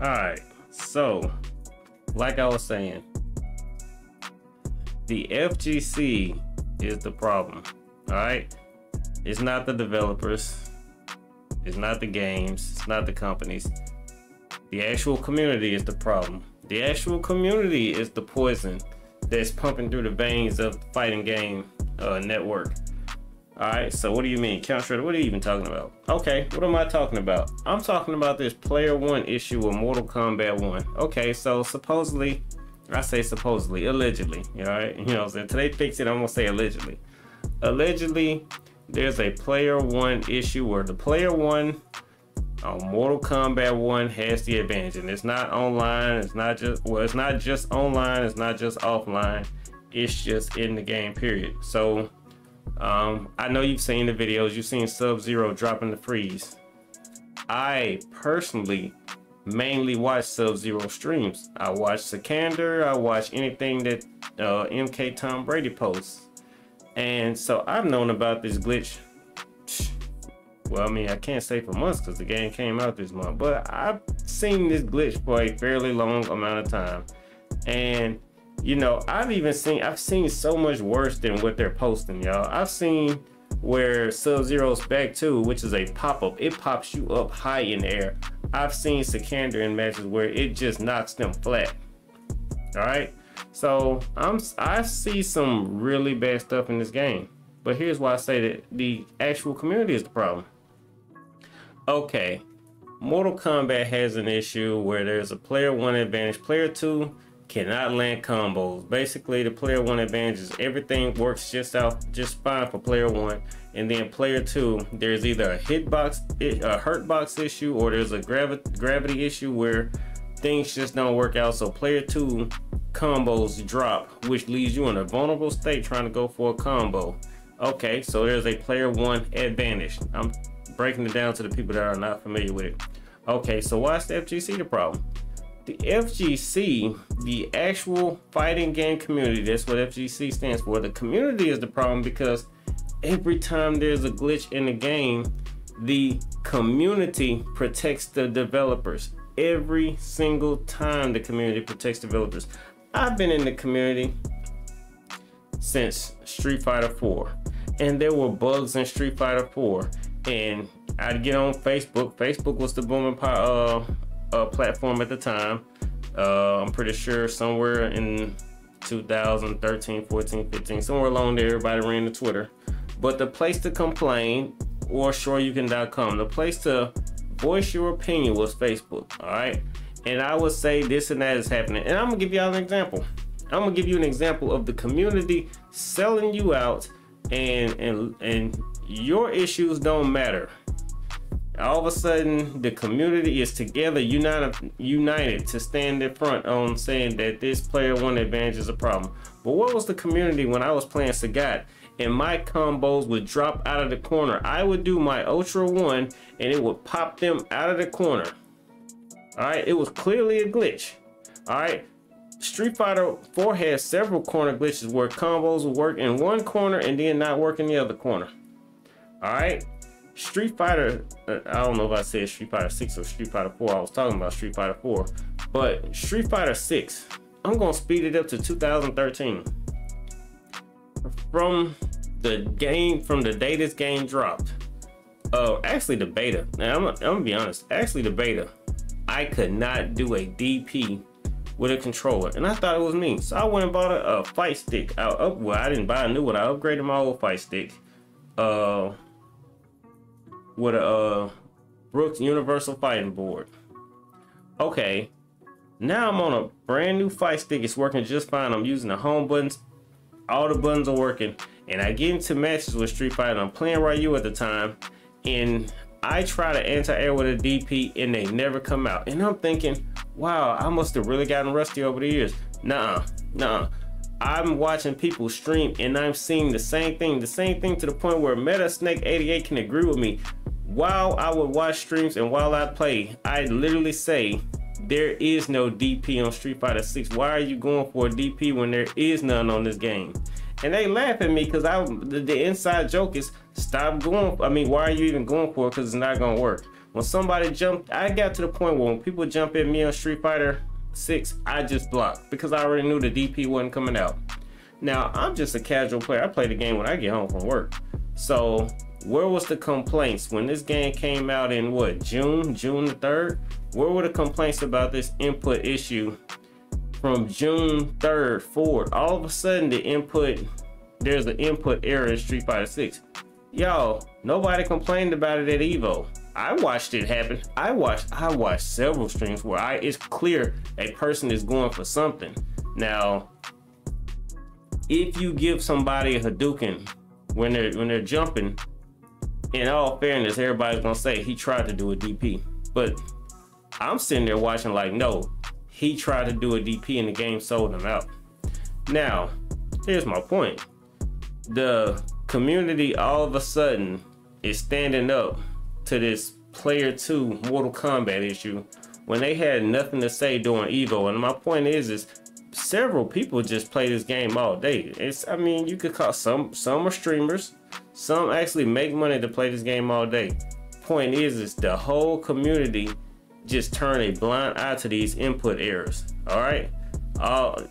Alright, so like I was saying, the FGC is the problem. Alright, it's not the developers, it's not the games, it's not the companies. The actual community is the problem. The actual community is the poison that's pumping through the veins of the fighting game network. Alright, so what do you mean? Counter, what are you even talking about? Okay, what am I talking about? I'm talking about this Player 1 issue of Mortal Kombat 1. Okay, so supposedly, I say supposedly, allegedly, alright? You know what I'm saying? Today fix it, I'm gonna say allegedly. Allegedly, there's a Player 1 issue where the Player 1 on Mortal Kombat 1 has the advantage, and it's not online, it's not just, well, it's not just online, it's not just offline, it's just in the game, period. So I know you've seen the videos, you've seen Sub-Zero dropping the freeze. I personally mainly watch Sub-Zero streams. I watch Sikander, I watch anything that MK Tom Brady posts. And so I've known about this glitch. Well, I mean, I can't say for months because the game came out this month, but I've seen this glitch for a fairly long amount of time. And you know, I've seen so much worse than what they're posting, y'all. I've seen where Sub-Zero's back too, which is a pop-up. It pops you up high in the air. I've seen Sikander in matches where it just knocks them flat. All right, so I see some really bad stuff in this game. But here's why I say that the actual community is the problem. Okay, Mortal Kombat has an issue where there's a Player 1 advantage. Player 2 cannot land combos. Basically, the Player 1 advantage is everything works just fine for Player 1, and then Player 2, there's either a hurt box issue, or there's a gravity issue where things just don't work out. So Player 2 combos drop, which leaves you in a vulnerable state trying to go for a combo. Okay, so there's a Player 1 advantage. I'm breaking it down to the people that are not familiar with it. Okay, so why is the FGC the problem? The FGC, the actual fighting game community, that's what FGC stands for. The community is the problem because every time there's a glitch in the game, the community protects the developers. Every single time the community protects developers. I've been in the community since Street Fighter 4, and there were bugs in Street Fighter 4, and I'd get on Facebook. Facebook was the booming platform at the time. I'm pretty sure somewhere in 2013, 14, 15, somewhere along there, everybody ran to Twitter. But the place to complain, or SureYouCan.com, the place to voice your opinion was Facebook. All right, and I would say this and that is happening, and I'm gonna give y'all an example. I'm gonna give you an example of the community selling you out, and your issues don't matter. All of a sudden, the community is together, united to stand in front on saying that this Player 1 advantage is a problem. But what was the community when I was playing Sagat and my combos would drop out of the corner? I would do my Ultra 1 and it would pop them out of the corner. All right, it was clearly a glitch. All right, Street Fighter 4 has several corner glitches where combos would work in one corner and then not work in the other corner. All right. Street Fighter, I don't know if I said Street Fighter 6 or Street Fighter 4. I was talking about Street Fighter 4. But Street Fighter 6, I'm going to speed it up to 2013. From the day this game dropped. Actually the beta. Now, I'm going to be honest. Actually the beta. I could not do a DP with a controller. And I thought it was me. So I went and bought a fight stick. Well, I didn't buy a new one. I upgraded my old fight stick. With a Brooks Universal Fighting Board. Okay, now I'm on a brand new fight stick. It's working just fine. I'm using the home buttons. All the buttons are working. And I get into matches with Street Fighter. I'm playing Ryu at the time. And I try to anti-air with a DP and they never come out. And I'm thinking, wow, I must have really gotten rusty over the years. Nuh-uh. I'm watching people stream and I'm seeing the same thing to the point where Meta Snake 88 can agree with me. While I would watch streams and while I play, I literally say, there is no DP on Street Fighter 6. Why are you going for a DP when there is none on this game? And they laugh at me because the inside joke is, stop going. I mean, why are you even going for it? Because it's not going to work. When somebody jumped, I got to the point where when people jump at me on Street Fighter 6, I just blocked because I already knew the DP wasn't coming out. Now, I'm just a casual player. I play the game when I get home from work. So where was the complaints when this game came out in what, June the 3rd? Where were the complaints about this input issue from June 3rd forward? All of a sudden there's an input error in Street Fighter 6. Y'all, nobody complained about it at Evo. I watched it happen. I watched several streams where it's clear a person is going for something. Now, if you give somebody a Hadouken when they're jumping, in all fairness, everybody's gonna say he tried to do a DP. But I'm sitting there watching like, no, he tried to do a DP and the game sold him out. Now, here's my point. The community all of a sudden is standing up to this Player 2 Mortal Kombat issue when they had nothing to say during Evo. And my point is several people just play this game all day. I mean, you could call some are streamers, some actually make money to play this game all day. Point is the whole community just turned a blind eye to these input errors. All right.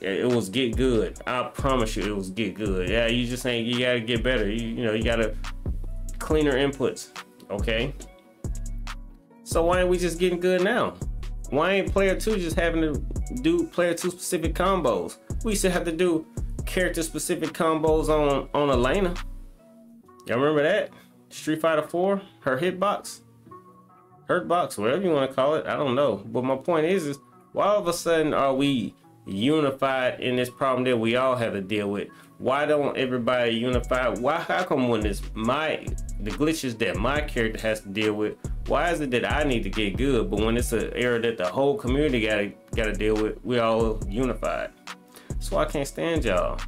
It was get good. I promise you it was get good. Yeah, you just ain't, you gotta get better. You know, you gotta cleaner inputs. Okay. So why ain't we just getting good now? Why ain't Player 2 just having to do Player 2 specific combos? We used to have to do character specific combos on Elena. Y'all remember that? Street Fighter 4, her hitbox, hurtbox, whatever you want to call it. I don't know. But my point is why all of a sudden are we unified in this problem that we all have to deal with? Why don't everybody unify? How come when it's the glitches that my character has to deal with, why is it that I need to get good, but when it's an error that the whole community gotta deal with, we all unified? That's why I can't stand y'all.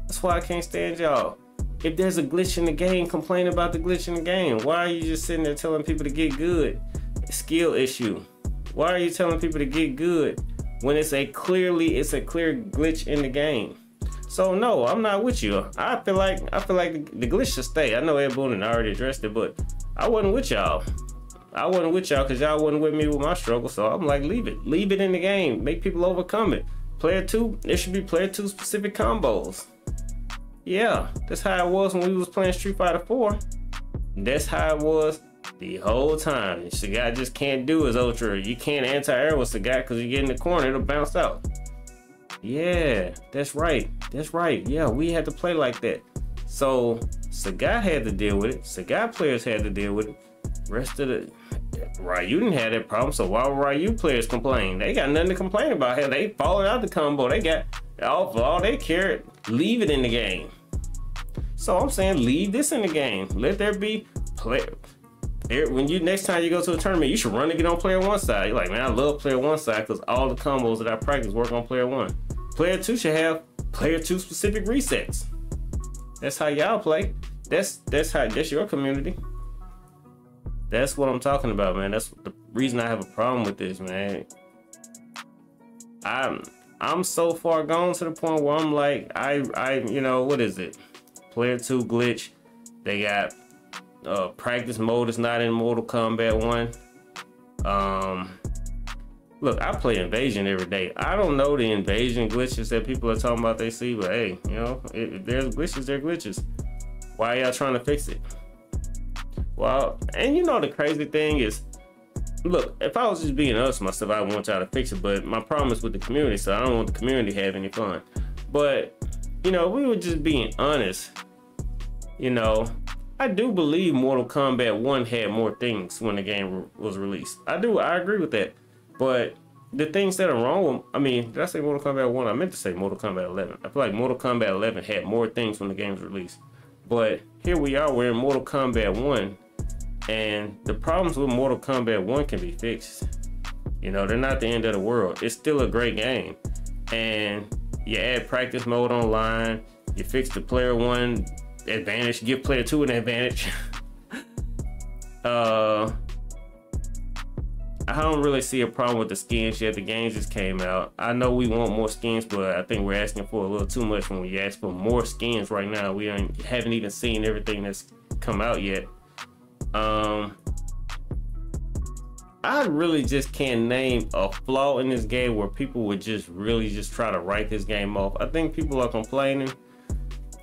That's why I can't stand y'all. If there's a glitch in the game, complain about the glitch in the game. Why are you just sitting there telling people to get good? Skill issue. Why are you telling people to get good when it's a clear glitch in the game? So no, I'm not with you. I feel like the glitch should stay. I know Ed Boon already addressed it, but I wasn't with y'all. I wasn't with y'all because y'all wasn't with me with my struggle. So I'm like, leave it in the game. Make people overcome it. Player 2, there should be Player 2 specific combos. Yeah, that's how it was when we was playing Street Fighter 4. That's how it was the whole time. Sagat just can't do his ultra. You can't anti-air with Sagat because you get in the corner, it'll bounce out. Yeah, that's right. That's right. Yeah, we had to play like that. So Sagat had to deal with it. Sagat players had to deal with it. Rest of the Ryu didn't have that problem. So why would Ryu players complain? They got nothing to complain about. Hell, they followed out the combo. They got all they cared. Leave it in the game. So I'm saying leave this in the game. Let there be player. When next time you go to a tournament, you should run to get on Player 1 side. You're like, man, I love Player 1 side because all the combos that I practice work on Player 1. Player 2 should have Player 2 specific resets. That's how y'all play. That's your community. That's what I'm talking about, man. That's the reason I have a problem with this, man. I'm so far gone to the point where I'm like, you know, what is it? Player 2 glitch. They got practice mode is not in Mortal Kombat 1. Look, I play Invasion every day. I don't know the Invasion glitches that people are talking about they see, but hey, you know, if there's glitches, they're glitches. Why are y'all trying to fix it? Well, and you know the crazy thing is, look, if I was just being honest with myself, I want y'all to fix it, but my problem is with the community, so I don't want the community to have any fun. But, you know, we were just being honest. You know, I do believe Mortal Kombat 1 had more things when the game was released. I agree with that. But the things that are wrong with, I mean, did I say Mortal Kombat 1? I meant to say Mortal Kombat 11. I feel like Mortal Kombat 11 had more things when the game was released. But here we are, we're in Mortal Kombat 1. And the problems with Mortal Kombat 1 can be fixed. You know, they're not the end of the world. It's still a great game. And you add practice mode online. You fix the Player 1 advantage. Give Player 2 an advantage. I don't really see a problem with the skins yet. The games just came out. I know we want more skins, but I think we're asking for a little too much when we ask for more skins right now. We haven't even seen everything that's come out yet. I really just can't name a flaw in this game where people would just really just try to write this game off. I think people are complaining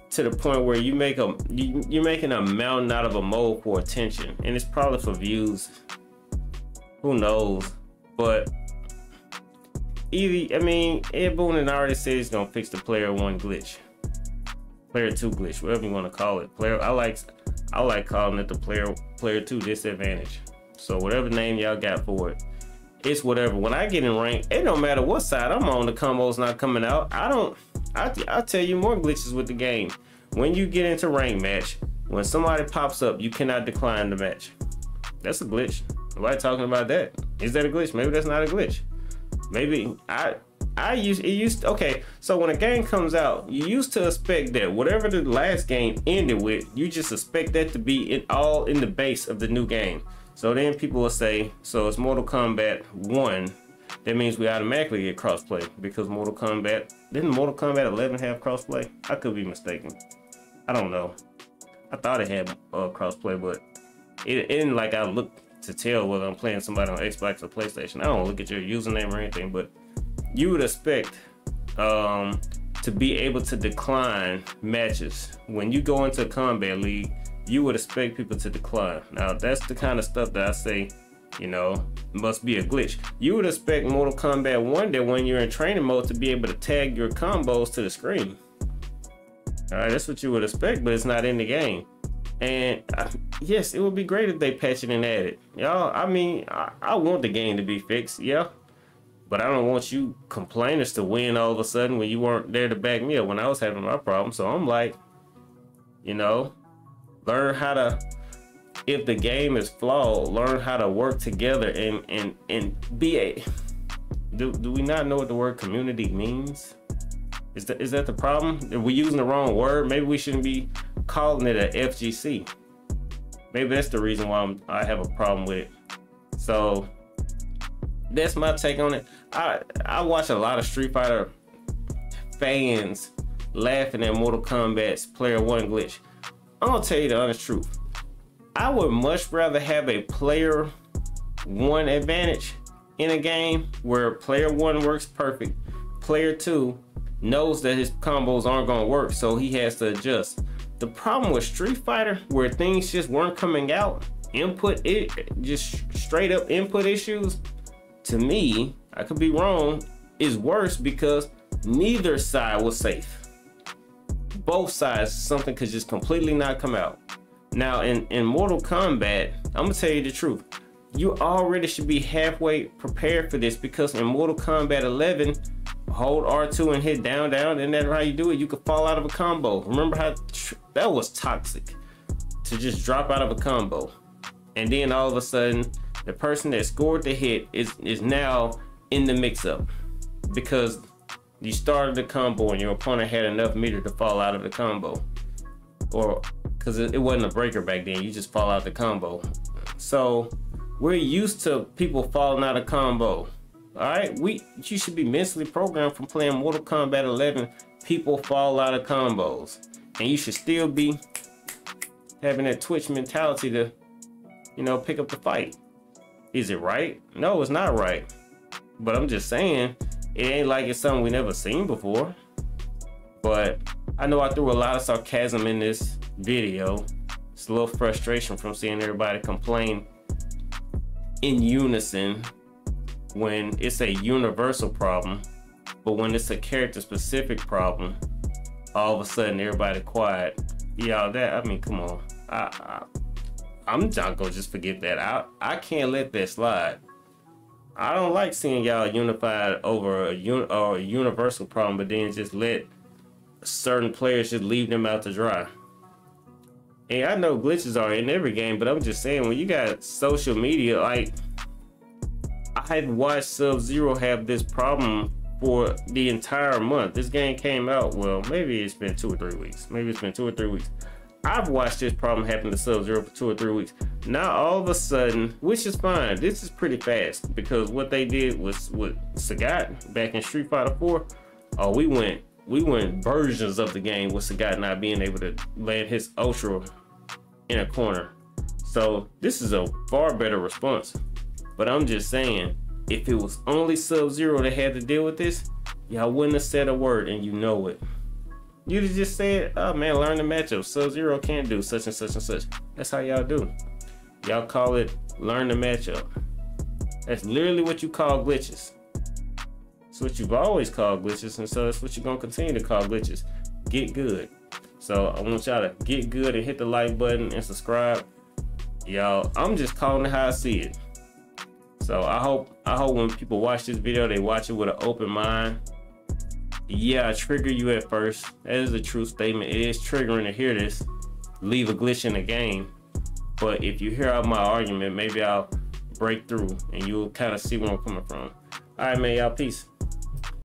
to the point where you're making a mountain out of a mole for attention, and it's probably for views. Who knows? But I mean, Ed Boon already said he's gonna fix the player 1 glitch, player 2 glitch, whatever you want to call it. I like calling it the player 2 disadvantage. So whatever name y'all got for it, it's whatever. When I get in rank, it don't matter what side I'm on, the combo's not coming out. I'll tell you more glitches with the game. When you get into rank match, when somebody pops up, you cannot decline the match. That's a glitch. Nobody talking about that. Is that a glitch? Maybe that's not a glitch. Maybe okay, so when a game comes out, you used to expect that whatever the last game ended with, you just expect that to be all in the base of the new game. So then people will say, so it's Mortal Kombat 1, that means we automatically get crossplay, because didn't Mortal Kombat 11 have crossplay? I could be mistaken. I don't know. I thought it had crossplay, but it didn't like I look to tell whether I'm playing somebody on Xbox or PlayStation. I don't look at your username or anything, but you would expect to be able to decline matches. When you go into a combat league, you would expect people to decline. Now, that's the kind of stuff that I say, you know, must be a glitch. You would expect Mortal Kombat 1 that when you're in training mode to be able to tag your combos to the screen. All right, that's what you would expect, but it's not in the game. And yes, it would be great if they patch it and add it. Y'all, I mean, I want the game to be fixed, yeah. But I don't want you complainers to win all of a sudden when you weren't there to back me up when I was having my problem. So I'm like, you know, learn how to, if the game is flawed, learn how to work together and be a, do we not know what the word community means? Is that the problem? Are we using the wrong word? Maybe we shouldn't be calling it a FGC. Maybe that's the reason why I have a problem with it. So that's my take on it. I watch a lot of Street Fighter fans laughing at Mortal Kombat's player 1 glitch. I'm gonna tell you the honest truth. I would much rather have a player 1 advantage in a game where player 1 works perfect. Player 2 knows that his combos aren't gonna work, so he has to adjust. The problem with Street Fighter, where things just weren't coming out, just straight up input issues, to me, I could be wrong, is worse because neither side was safe. Both sides, something could just completely not come out. Now in Mortal Kombat, I'm gonna tell you the truth. You already should be halfway prepared for this, because in Mortal Kombat 11, hold R2 and hit down, and that's how you do it. You could fall out of a combo. Remember how that was toxic, to just drop out of a combo. And then all of a sudden, the person that scored the hit is now in the mix-up, because you started the combo and your opponent had enough meter to fall out of the combo. Or, because it wasn't a breaker back then, you just fall out the combo. So, we're used to people falling out of combo. Alright, you should be mentally programmed from playing Mortal Kombat 11. People fall out of combos, and you should still be having that Twitch mentality to, you know, pick up the fight. Is it right? No, it's not right. But I'm just saying, it ain't like it's something we never seen before. But I know I threw a lot of sarcasm in this video. It's a little frustration from seeing everybody complain in unison when it's a universal problem, but when it's a character specific problem, all of a sudden everybody quiet. Y'all, I mean, come on. I'm not gonna just forget that. I can't let that slide. I don't like seeing y'all unified over a universal problem, but then just let certain players just leave them out to dry. And I know glitches are in every game, but I'm just saying, when you got social media, like, I had watched Sub-Zero have this problem for the entire month. This game came out, well, maybe it's been 2 or 3 weeks. Maybe it's been 2 or 3 weeks. I've watched this problem happen to Sub-Zero for 2 or 3 weeks. Now all of a sudden, which is fine, this is pretty fast, because what they did was with Sagat back in Street Fighter 4. Oh, we went versions of the game with Sagat not being able to land his Ultra in a corner. So this is a far better response. But I'm just saying, if it was only Sub-Zero that had to deal with this, y'all wouldn't have said a word, and you know it. You'd have just said, oh man, learn the matchup. Sub-Zero can't do such and such and such. That's how y'all do. Y'all call it learn the matchup. That's literally what you call glitches. It's what you've always called glitches, and so that's what you're gonna continue to call glitches. Get good. So I want y'all to get good and hit the like button and subscribe. Y'all, I'm just calling it how I see it. So I hope when people watch this video, they watch it with an open mind. Yeah, I trigger you at first. That is a true statement. It is triggering to hear this. Leave a glitch in the game. But if you hear out my argument, maybe I'll break through and you'll kind of see where I'm coming from. All right, man, y'all, peace.